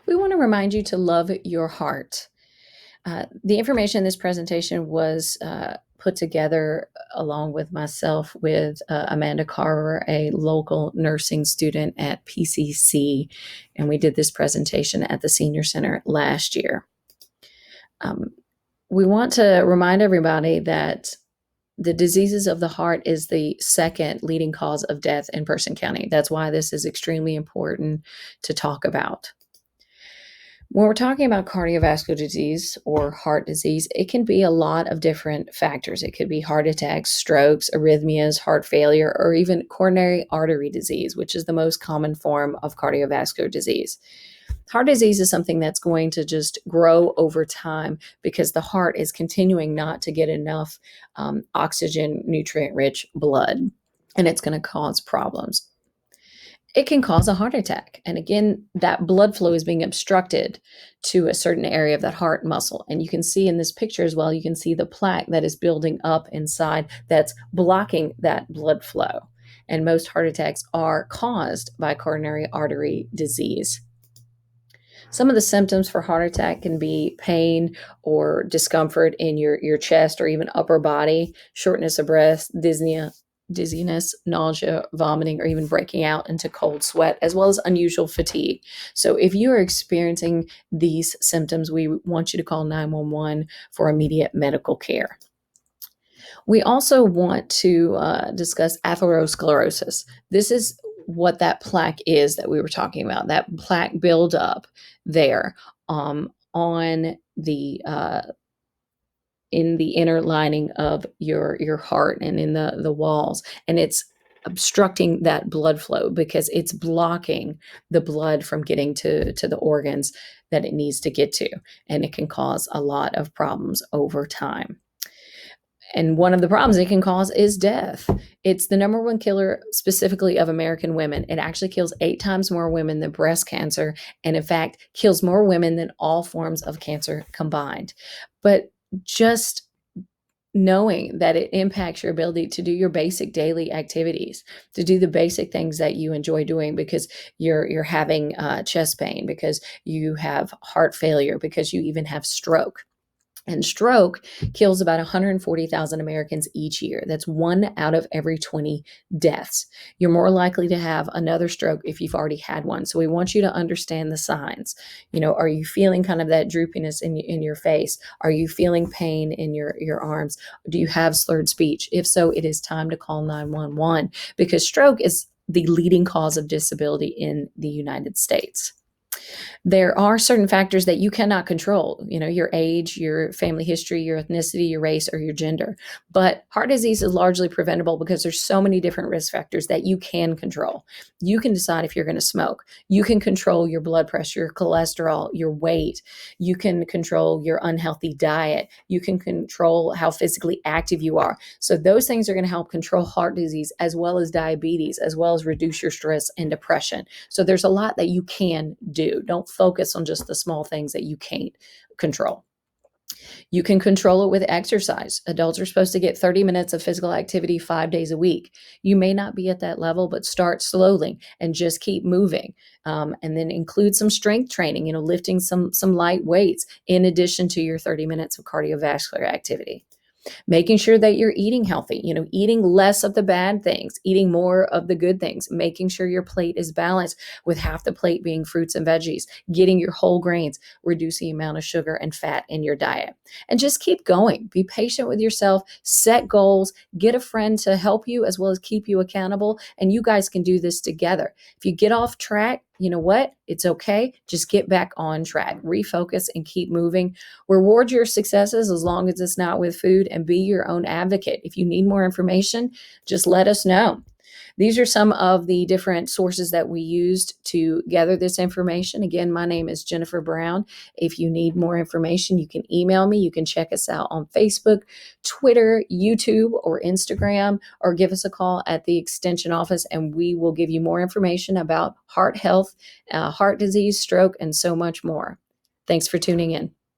We want to remind you to love your heart. The information in this presentation was put together along with myself with Amanda Carver, a local nursing student at PCC, and we did this presentation at the Senior Center last year. We want to remind everybody that the diseases of the heart is the second leading cause of death in Person County. That's why this is extremely important to talk about. When we're talking about cardiovascular disease or heart disease, it can be a lot of different factors. It could be heart attacks, strokes, arrhythmias, heart failure, or even coronary artery disease, which is the most common form of cardiovascular disease. Heart disease is something that's going to just grow over time because the heart is continuing not to get enough oxygen, nutrient-rich blood, and it's going to cause problems. It can cause a heart attack. And again, that blood flow is being obstructed to a certain area of that heart muscle. And you can see in this picture as well, you can see the plaque that is building up inside that's blocking that blood flow. And most heart attacks are caused by coronary artery disease. Some of the symptoms for heart attack can be pain or discomfort in your chest or even upper body, shortness of breath, dizziness, nausea, vomiting, or even breaking out into cold sweat, as well as unusual fatigue. So if you are experiencing these symptoms, we want you to call 911 for immediate medical care. We also want to discuss atherosclerosis. This is what that plaque is that we were talking about, that plaque buildup there on the in the inner lining of your heart and in the walls, and it's obstructing that blood flow because it's blocking the blood from getting to the organs that it needs to get to, and it can cause a lot of problems over time. And one of the problems it can cause is death. It's the number one killer specifically of American women. It actually kills 8 times more women than breast cancer, and in fact, kills more women than all forms of cancer combined. But just knowing that it impacts your ability to do your basic daily activities, to do the basic things that you enjoy doing because you're having chest pain, because you have heart failure, because you even have stroke. And stroke kills about 140,000 Americans each year. That's 1 out of every 20 deaths. You're more likely to have another stroke if you've already had one. So we want you to understand the signs. Are you feeling kind of that droopiness in your face? Are you feeling pain in your arms? Do you have slurred speech? If so, it is time to call 911 because stroke is the leading cause of disability in the United States. There are certain factors that you cannot control, your age, your family history, your ethnicity, your race, or your gender. But heart disease is largely preventable because there's so many different risk factors that you can control. You can decide if you're going to smoke. You can control your blood pressure, your cholesterol, your weight. You can control your unhealthy diet. You can control how physically active you are. So those things are going to help control heart disease as well as diabetes, as well as reduce your stress and depression. So there's a lot that you can do. Don't focus on just the small things that you can't control. You can control it with exercise. Adults are supposed to get 30 minutes of physical activity 5 days a week. You may not be at that level, but start slowly and just keep moving. And then include some strength training, lifting some light weights in addition to your 30 minutes of cardiovascular activity. Making sure that you're eating healthy, eating less of the bad things, eating more of the good things, making sure your plate is balanced with half the plate being fruits and veggies, getting your whole grains, reducing the amount of sugar and fat in your diet. And just keep going. Be patient with yourself, set goals, get a friend to help you as well as keep you accountable. And you guys can do this together. If you get off track, you know what? It's okay. Just get back on track, refocus and keep moving. Reward your successes as long as it's not with food, and be your own advocate. If you need more information, just let us know. These are some of the different sources that we used to gather this information. Again, my name is Jennifer Brown. If you need more information, you can email me. You can check us out on Facebook, Twitter, YouTube, or Instagram, or give us a call at the Extension office, and we will give you more information about heart health, heart disease, stroke, and so much more. Thanks for tuning in.